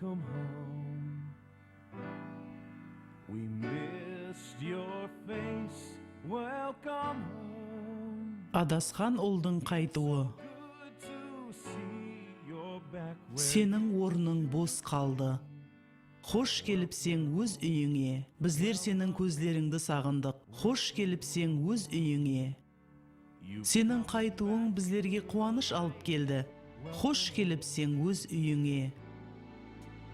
Welcome home. We missed your face. Welcome home. Адасқан ұлдың қайтуы. Good to see you're back where Сенің орның бос қалды. Хош келіпсең өз үйіңе. Біздер сенің көзлеріңді сағындық. Хош келіпсең өз үйіңе. Сенің қайтуың біздерге қуаныш алып келді. Хош келіпсең өз үйіңе.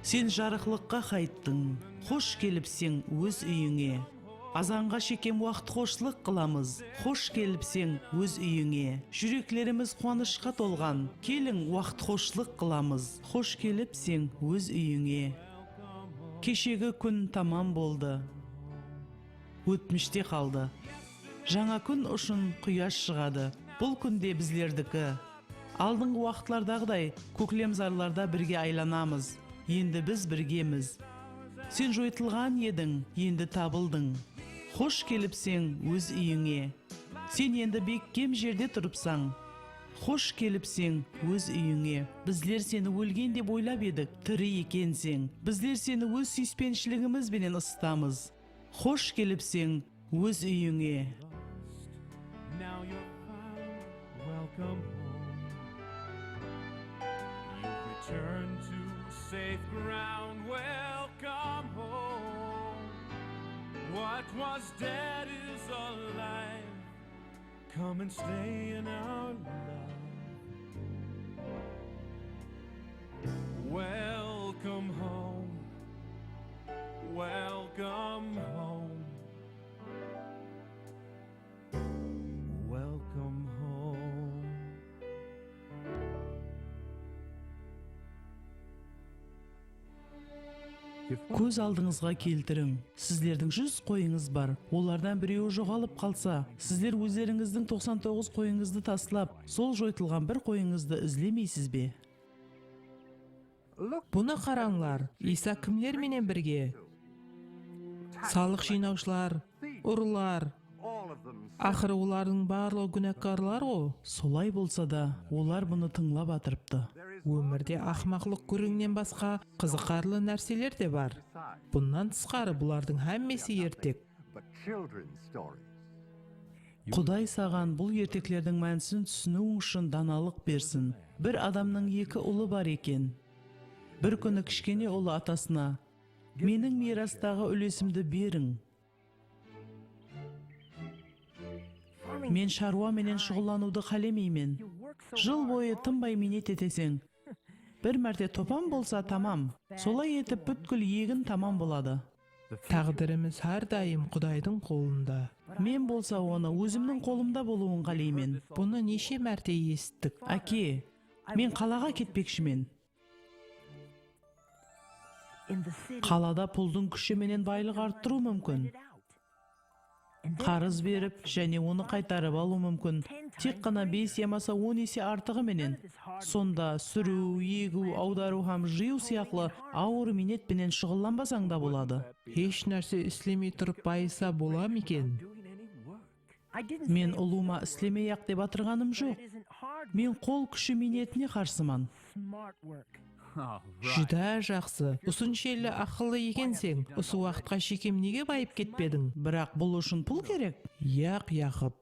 Сен жарықлыққа қайттың. Хош келіпсең өз үйіңе. Азанға шекем уақыт қошылық қыламыз. Хош келіпсең өз үйіңе. Жүректеріміз қуанышқа толған. Келің уақыт қошылық қыламыз. Хош келіпсең өз үйіңе. Кешегі күн тамам болды. Өтміште қалды. Жаңа күн ұшын құяш шығады. Бұл күнде біздердікі. Алдыңғы уақытлардағыдай көклем зарларда бірге айланамыз. Енді біз біргеміз. Сен жойтылған едің, енді табылдың. Хош келіпсең өз үйіңе. Сен енді беккем жерде тұрыпсаң. Хош келіпсең өз үйіңе. Біздер сені өлген деп ойлап едік, тірі екенсің. Біздер сені өз сүйіспеншілігімізбенен ыстамыз. Хош келіпсең өз үйіңе. now you're found. Welcome home. You've returned to safe ground. Welcome home. What was dead is alive. Come and stay in our love. Welcome home. Welcome home. Welcome home. Көз алдыңызға келтірің. Сіздердің 100 қойыңыз бар. Олардан біреуі жоғалып қалса, сіздер өздеріңіздің 99 қойыңызды таслап, сол жойтылған бір қойыңызды ізлемейсіз бе? Бұны қараңлар, Иса кімдерменен бірге? Салық жинаушылар, ұрылар. Ақыры олардың барлығы күнәкарлар ғой. Солай болса да, олар бұны тыңлап атырыпты. Өмірде ақмақлық көріңнен басқа қызықарлы нәрселер де бар. Бұнан тысқары бұлардың әммесі ертек. but children's stories. Құдай саған бұл ертеклердің мәнісін түсінуің үшін даналық берсін. Бір адамның 2 ұлы бар екен. Бір күні кішкене ұлы атасына: "Менің мирастағы үлесімді берің. Мен шаруа менен шұғылануды қалемеймін. Жыл бойы тынбай минет етесең. Бір мәрте топан болса тамам. Солай етіп бүткіл егін тамам болады. Тағдырымыз әрдайым Құдайдың қолында. Мен болса оны өзімнің қолымда болуын қалеймін. Бұны неше мәрте естік. Әке, мен қалаға кетпекшімен. Қалада пұлдың күші менен байлық арттыру мүмкін. Қарыз беріп, және оны қайтарып алу мүмкін. Тек қана 5 ямаса 10 есе артығы менен. Сонда сүру, егу, аудару һәм жию сияқлы ауыр минетпенен шұғылданбасаң да болады. Еш нәрсе істемей тұрып байыса бола ма екен? Мен ұлума істемей ақ деп атырғаным жоқ. Мен қол күші минетіне қарсыман. Жүдә жақсы. Ұсыншелі ақылы екенсең, осы уақытқа шекем неге байып кетпедің? Бірақ бұл үшін пұл керек. Яқып.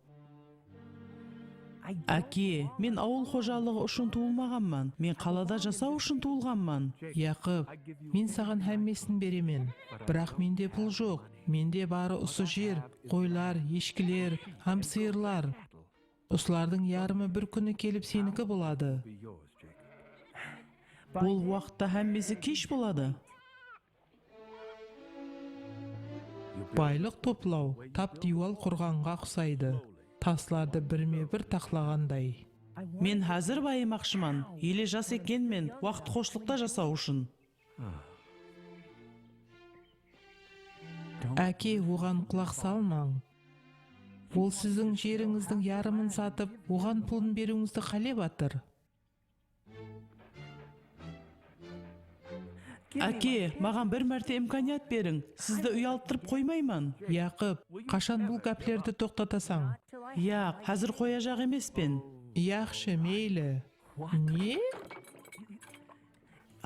Әке, мен ауыл қожалығы үшін туылмағанман. Мен қалада жасау үшін туылғанман. Яқып, мен саған әммесін беремен. Бірақ менде пұл жоқ. Менде бары ұсы жер, қойлар, ешкілер, һәм сиырлар. Осылардың ярымы бір күні келіп сенікі болады. Бұл уақытта әммесі кеш болады. Байлық топлау тап дивал құрғанға ұқсайды. Тасларды бірме-бір тақлағандай. Мен әзір байымақшыман. Еле жас екенмен уақыт қошылықта жасау үшін. Әке, оған құлақ салмаң. Ол сіздің жеріңіздің ярымын сатып, оған пұлын беруіңізді қалеп атыр. Әке, маған бір мәрте имканият берің. Сізді ұялттырып қоймайман. Яқып, қашан бұл гәплерді тоқтатасаң? Яқ, әзір қоя жақ емеспен. Яқшы, мейлі. Не?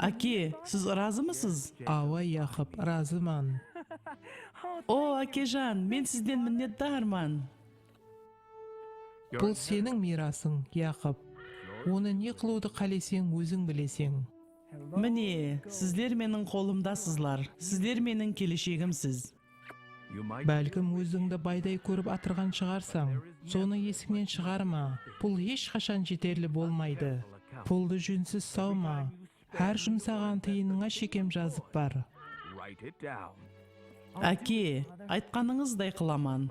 Аке, сіз разымысыз? Ава, Яқып, разыман. О, акежан, мен сізден міннетдарман. Бұл сенің мирасың, Яқып. Оны не қылуды қалесең, өзің білесең. Міне, сіздер менің қолымдасызлар. Сіздер менің келешегімсіз. Бәлкім өзіңді байдай көріп атырған шығарсаң, соны есіңнен шығарма. Пұл ешқашан жетерлі болмайды. Пұлды жүнсіз саума. Әр жұмсаған тиыныңа шекем жазып бар. Аке, айтқаныңыздай қыламан.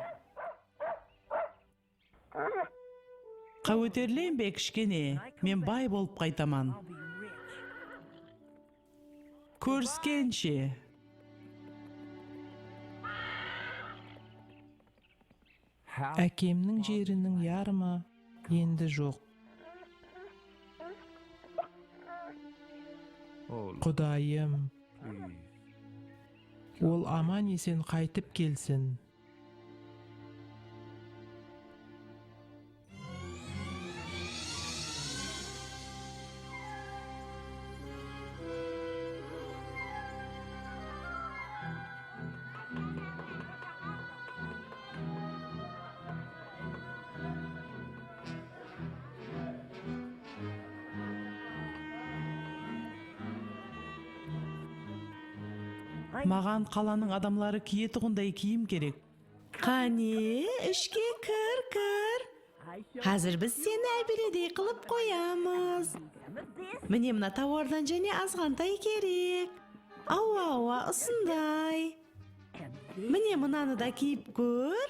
Қауетерлейін бе кішкене, мен бай болып қайтаман. Көріскенше. Әкемнің жерінің ярымы енді жоқ. Құдайым, ол аман есен қайтып келсін. Маған қаланың адамлары киетұғындай киім керек. Қане, ішке кір. Қазір біз сені әбеледей қылып қоямыз. Міне мына тауардан және азғантай керек. Ауа, ұсындай. Міне мынаны да киіп көр.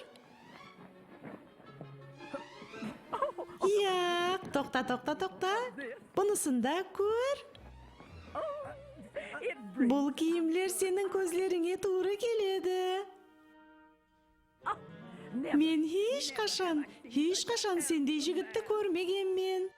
Яқ, тоқта. Бұнысын да көр. Бұл киімлер сенің көзлеріңе туыры келеді. Мен ешқашан сендей жігітті көрмегенмен.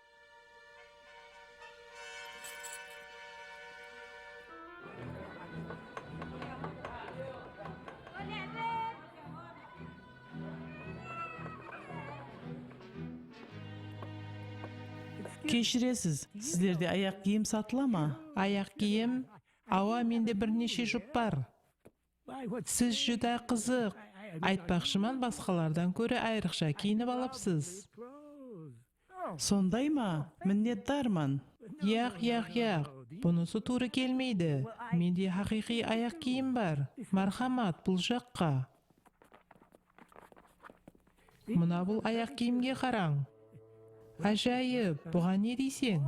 Кешіресіз, сіздерде аяқ киім сатыла ма? Аяқ киім, ава, менде бірнеше жұп бар. Сіз жүдә қызық. Айтпақшыман, басқалардан көрі айрықша киініп алыпсыз. Сондай ма? Міннетдарман. Яқ. Бұнысы туры келмейді. Менде хақиқи аяқ киім бар. Мархамат, бұл жаққа. Мұна бұл аяқ киімге қараң. Ажайып, бұған не дейсең?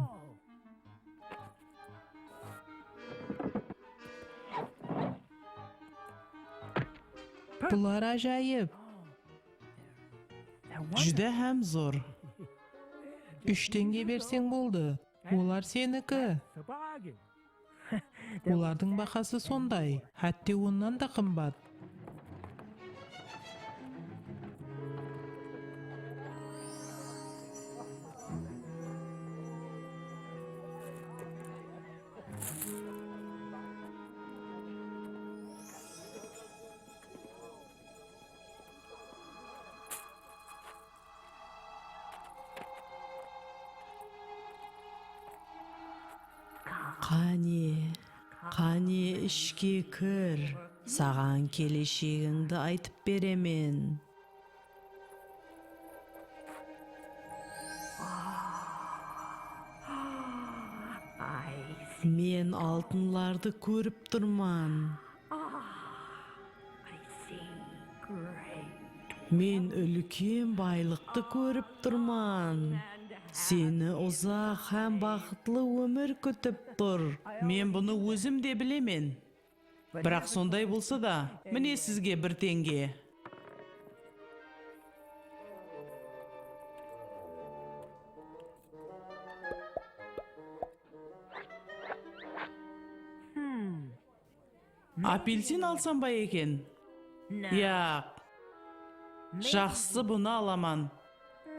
Бұлар ажайып. Жүдә һәм зор. 3 теңге берсең болды. Олар сенікі. Олардың бақасы сондай. Хәтте оннан да қымбат. Қане ішке кір. Саған келешегіңді айтып беремен. Мен алтынларды көріп тұрман. Мен үлкен байлықты көріп тұрман. Сені ұзақ һәм бақытлы өмір күтіп тұр. Мен бұны өзім де білемен. Бірақ сондай болса да, міне сізге 1 теңге. Апельсин алсам ба екен? Яқ. Жақсы, бұны аламан.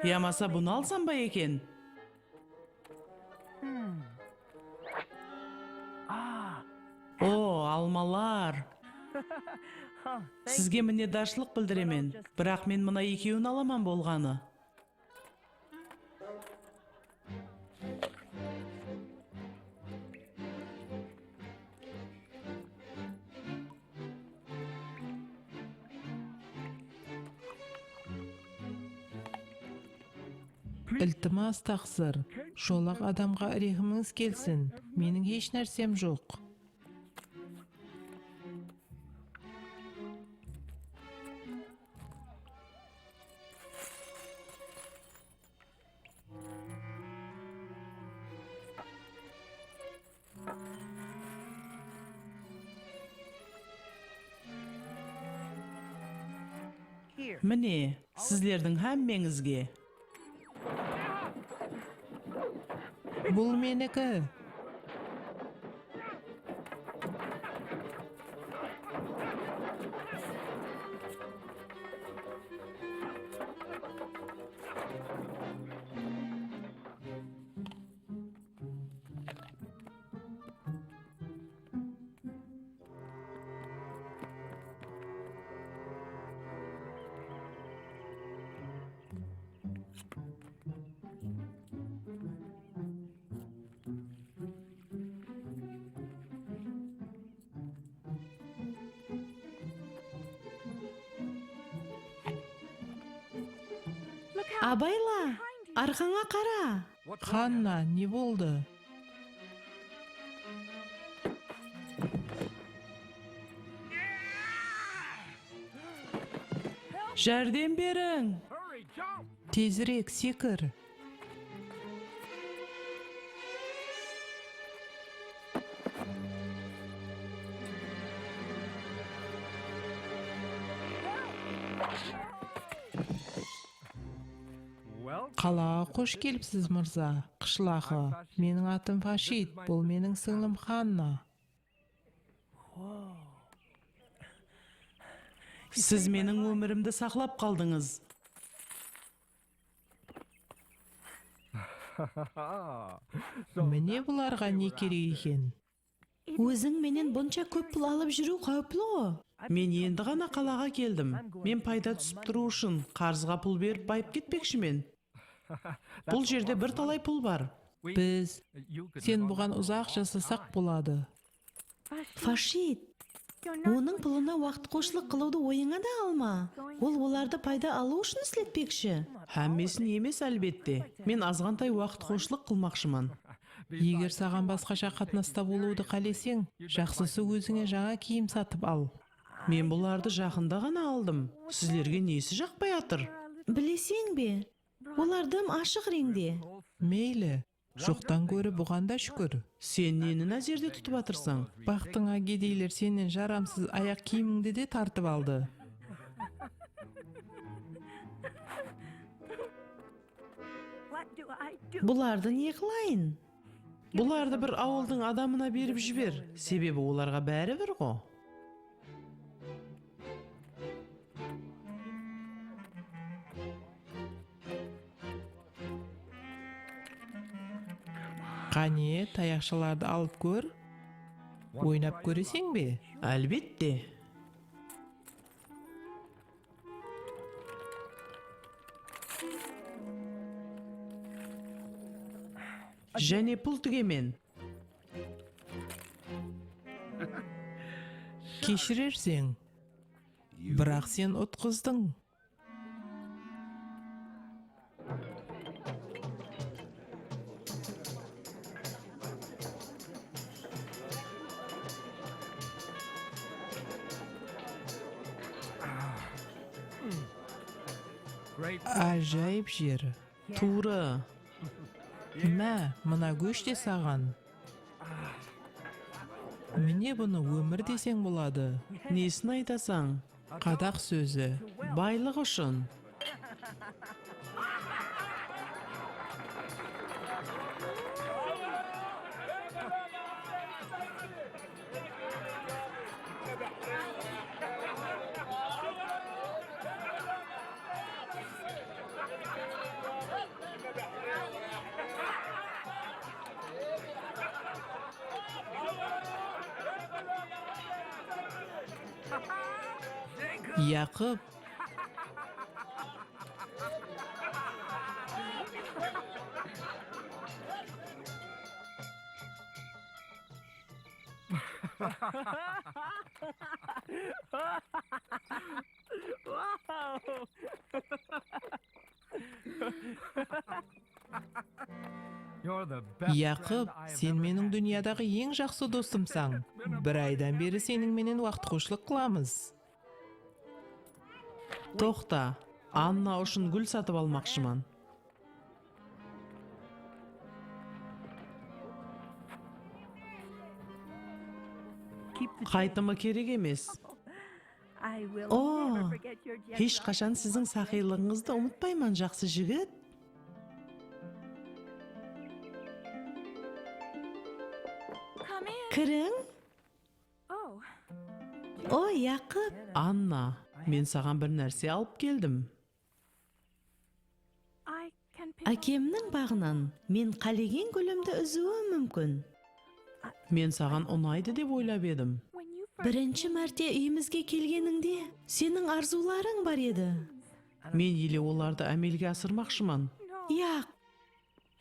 Ямаса бұны алсам ба екен? О, алмалар. Сізге міннетдаршылық білдіремен, бірақ мен мына екеуін аламан болғаны. Iltimos taqsir, şolaq adamға rehiminiz kelsin. Mening hech narsam yo'q. Mine, sizlerдің hammangizga. Бұл meniki. Абайла, арқаңа қара. Ханна, не болды? Жәрдем берің. Tezirek, sekir. Қалаға қош келіпсіз, мырза. Қышлағы. Менің атым Фашид, бұл менің сіңлім Ханна. Сіз менің өмірімді сақлап қалдыңыз. Міне бұларға не керек екен? Өзің менен бұнша көп пұл алып жүру қауіплі ғой. Мен енді ғана қалаға келдім. Мен пайда түсіп тұру үшін қарызға пұл беріп байып кетпекшімен. Бұл жерде бір талай пұл бар. Біз, сен бұған ұзақ жасасақ болады. Фашид, оның пұлына уақыт қошылық қылуды ойыңа да алма. Ол оларды пайда алу үшін істетпекші. Әммесін емес әлбетте. Мен азғантай уақыт қошылық қылмақшыман. Егер саған басқаша қатынаста болуды қалесең, жақсысы өзіңе жаңа киім сатып ал. Мен бұларды жақында ғана алдым. Сіздерге несі жақпай атыр? Білесең бе? Олар дым ашық реңде. Мейлі, жоқтан көрі бұған да шүкір. Сен нені назерде тұтып атырсың? Бақтыңа кедейлер сенен жарамсыз аяқ киіміңді де тартып алды. Бұларды не қылайын? Бұларды бір ауылдың адамына беріп жібер. Себебі оларға бәрі бір ғой. Қане, таяқшаларды алып көр. Ойнап көресің бе? Әлбетте. Және пұл түгемен. Кешірерсің. Бірақ сен ұтқыздың. Ажайып жер. Тура. Мә, мына көш те саған. Міне бұны өмір десең болады. Несін айтасаң? Қадақ сөзі. Байлық үшін. Яқып, You're the best Яқып, friend I've сен ever менің had. дүниядағы ең жақсы досымсың. Бір айдан бері сенің менен уақыт қошылық қыламыз. Тоқта, Анна үшін гүл сатып алмақшыман. Қайтымы керек емес. О, еш қашан сіздің сақилығыңызды ұмытпаймын, жақсы жігіт. Кірің? О, Яқып, Анна, мен саған бір нәрсе алып келдім. әкемнің бағынан мен қалеген гүлімді үзуім мүмкін. Мен саған ұнайды деп ойлап едім. Бірінші мәрте үйімізге келгеніңде сенің арзуларың бар еді. Мен еле оларды әмелге асырмақшыман. Яқ,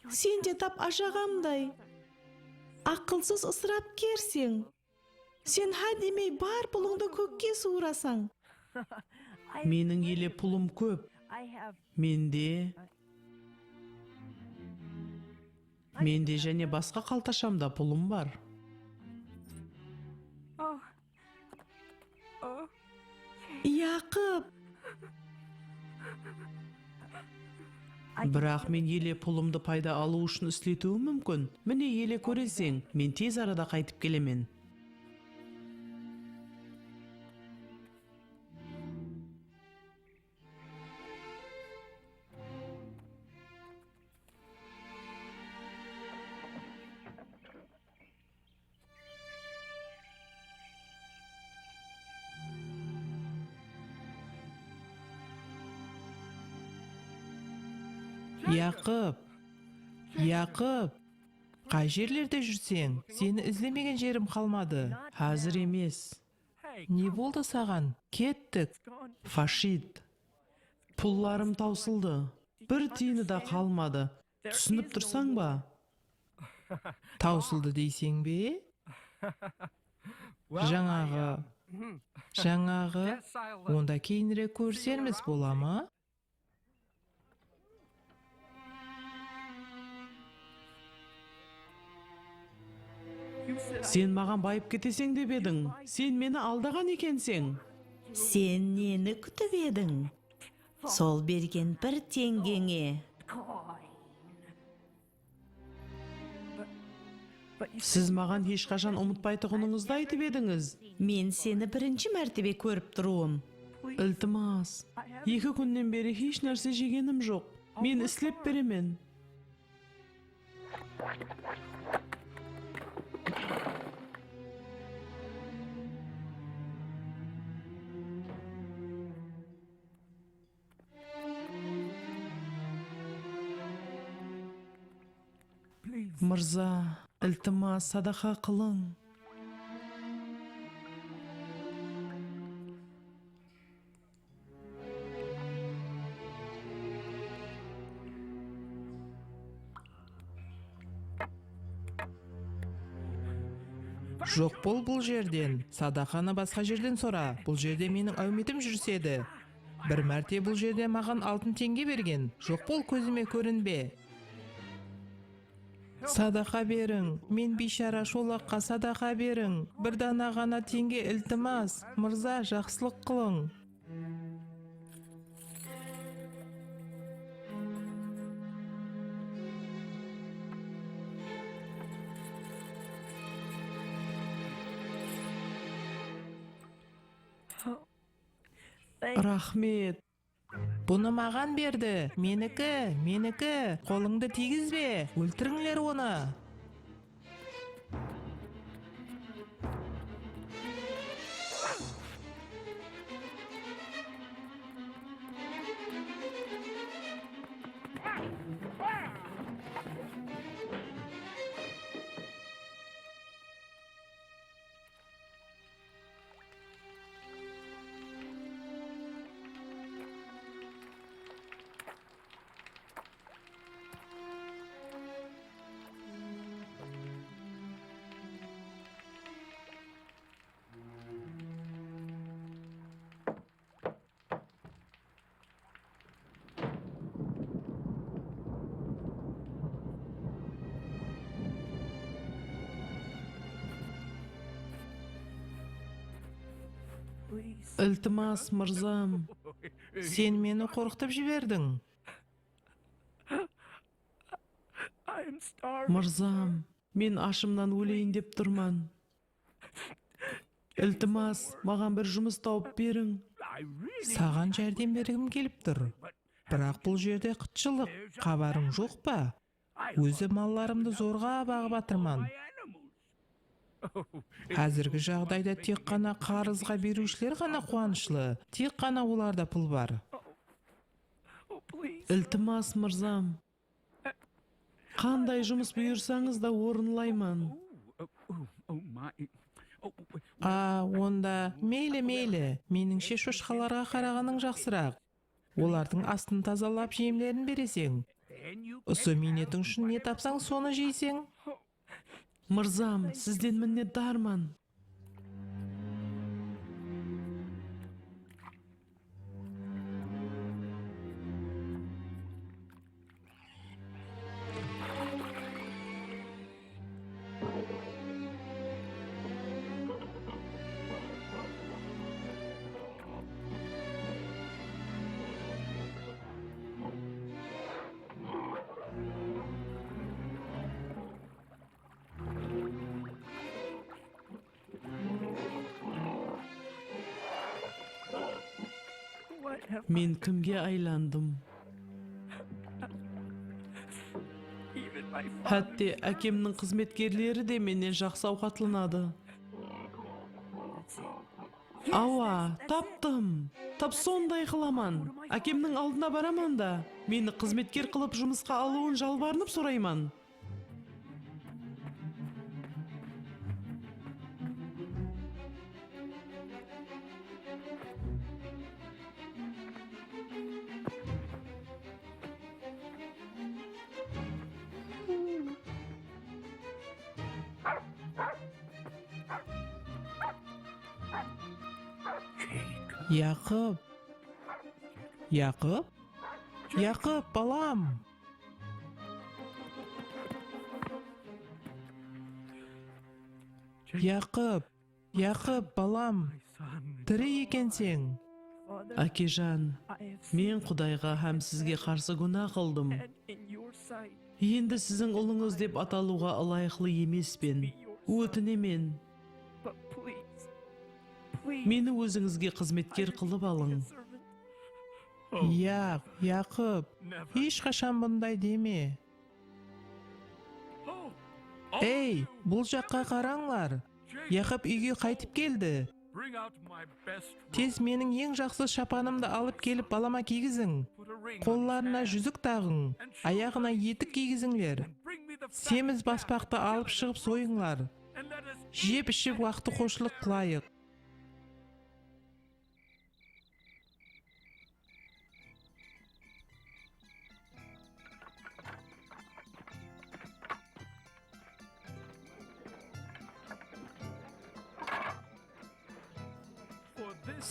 сен де тап ажағамдай. Ақылсыз ысырап керсең. Сен демей бар пұлыңды көкке суырасаң. Менің еле пұлым көп. Менде және басқа қалташамда пұлым бар. Яқып, Бірақ мен еле пұлымды пайда алу үшін істетуім мүмкін. Міне еле көресең, мен тез арада қайтып келемен. Яқып, қай жерлерде жүрсең? Сені ізлемеген жерім қалмады. Қазір емес. Не болды саған? Кеттік. Фашид. Пұлларым таусылды. Бір тиыны да қалмады. Түсініп тұрсаң ба? Таусылды дейсең бе? Жаңағы. Онда кейінірек көрсерміз бола ма? Сен маған байып кетесең деп едің. Сен мені алдаған екенсің. сен нені күтіп едің? Сол берген бір теңгеңе. Сіз маған ешқашан ұмытпайтұғыныңызды айтып едіңіз. Мен сені бірінші мәртебе көріп тұруым. Ілтимас, 2 күннен бері еш нәрсе жегенім жоқ. Мен істеп беремен. Мырза, ілтимас, садақа қылың. Жоқ бол бұл жерден. Садақаны басқа жерден сора. Бұл жерде менің әуметім жүрседі. Бір мәрте бұл жерде маған 6 теңге берген. Жоқ бол, көзіме көрінбе. Садақа берің. Мен бейшара шолаққа садақа берің. Бір дана ғана теңге, ілтимас. Мырза, жақсылық қылың. Рахмет. Бұны маған берді. Менікі. Қолыңды тигізбе. Өлтіріңлер оны. Ілтимас, мырзам. Сен мені қорқытып жібердің. Мырзам, мен ашымнан өлейін деп тұрман. Ілтимас, маған бір жұмыс тауып берің. Саған жәрдем бергім келіп тұр. Бірақ бұл жерде қытшылық, қабарың жоқ па? Өзі малларымды зорға бағып атырман. Әзіргі жағдайда тек қана қарызға берушілер ғана қуанышлы, тек қана оларда пұл бар. Ілтимас, мырзам. Қандай жұмыс бұйырсаңыз да орынлайман. Онда мейлі, меніңше шошқаларға қарағаның жақсырақ. Олардың астын тазалап жемлерін бересең. Осы минетің үшін не тапсаң, соны жейсең. Мырзам, сізден міннетдарман. Мен кімге айландым? Хәтте әкемнің қызметкерлері де менен жақсы ауқатланады. Ауа, таптым. Тап сондай қыламан. Әкемнің алдына бараман да, мені қызметкер қылып жұмысқа алуын жалбарынып сұрайман. Яқып, балам. Яқып, балам. Тірі екенсең. Әкежан, мен Құдайға һәм сізге қарсы күнә қылдым. Енді сіздің ұлыңыз деп аталуға лайықлы емеспен. Өтінемін. Мені өзіңізге қызметкер қылып алың. Яқып, ешқашан бұндай деме. Ей, бұл жаққа қараңлар. Яқып үйге қайтып келді. Тез менің ең жақсы шапанымды алып келіп балама кигізің. Қолларына жүзік тағың, аяғына етік кигізіңлер. Семіз баспақты алып шығып сойыңлар. Жеп ішіп уақыты қошылық қылайық.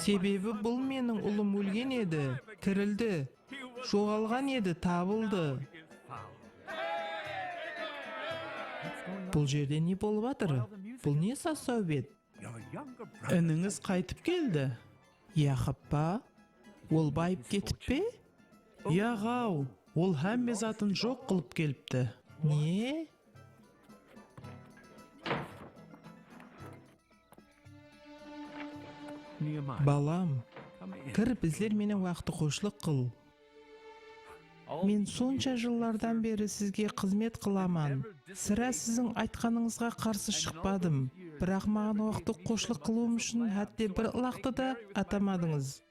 Себебі бұл менің ұлым өлген еді, тірілді, жоғалған еді, табылды. Бұл жерде не болып атыр? Бұл не саусаубет? Ініңіз қайтып келді. Яқып па? Ол байып кетіп пе? Яғау, ол һәмме затын жоқ қылып келіпті. Не? Балам, кір, біздер менің уақыты қошылық қыл. Мен сонша жыллардан бері сізге қызмет қыламан. Сірә сіздің айтқаныңызға қарсы шықпадым. Бірақ маған уақыты қошылық қылуым үшін әтте бір лақты да атамадыңыз.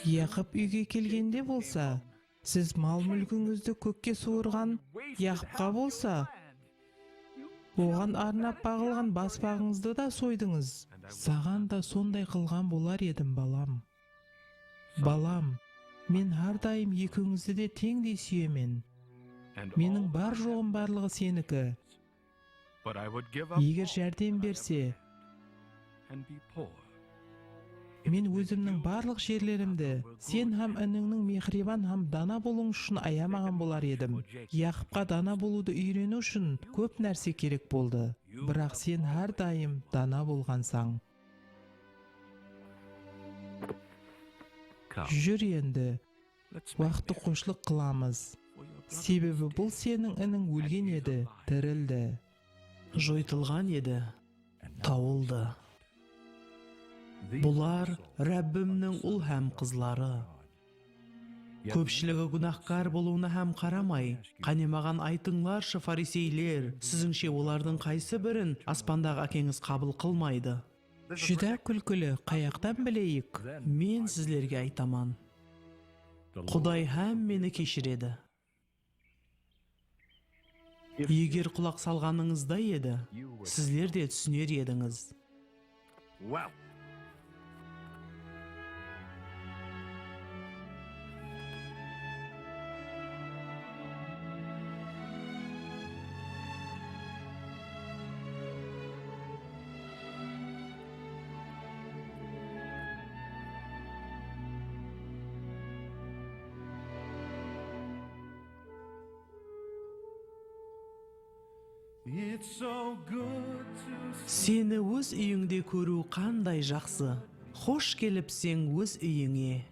Яқып үйге келгенде болса, сіз мал мүлкіңізді көкке суырған, Яқыпқа болса, оған арнап бағылған баспағыңызды да сойдыңыз. Саған да сондай қылған болар едім, балам. Балам, мен әрдайым екеуіңізді де теңдей сүйемен. Менің бар жоғым барлығы сенікі. Егер жәрдем берсе, мен өзімнің барлық жерлерімді сен һәм ініңнің мехрибан һәм дана болуың үшін аямаған болар едім. Яқыпқа дана болуды үйрену үшін көп нәрсе керек болды. Бірақ сен әрдайым дана болғансаң. Жүр енді, уақытты қошлық қыламыз. Себебі бұл сенің інің өлген еді, тірілді. Жойтылған еді, тауылды. Бұлар Рәббімнің ұл һәм қызлары. Көпшілігі гүнахкар болуына һәм қарамай, қане маған айтыңларшы, фарисейлер, сізіңше олардың қайсы бірін аспандағы әкеңіз қабыл қылмайды? Жүдә күлкілі, қаяқтан білейік? Мен сізлерге айтаман. Құдай һәм мені кешіреді. Егер құлақ салғаныңызда еді, сізлер де түсінер едіңіз. Well, It's so good to Сені өз үйіңде көру қандай жақсы. Хош келіпсең өз үйіңе.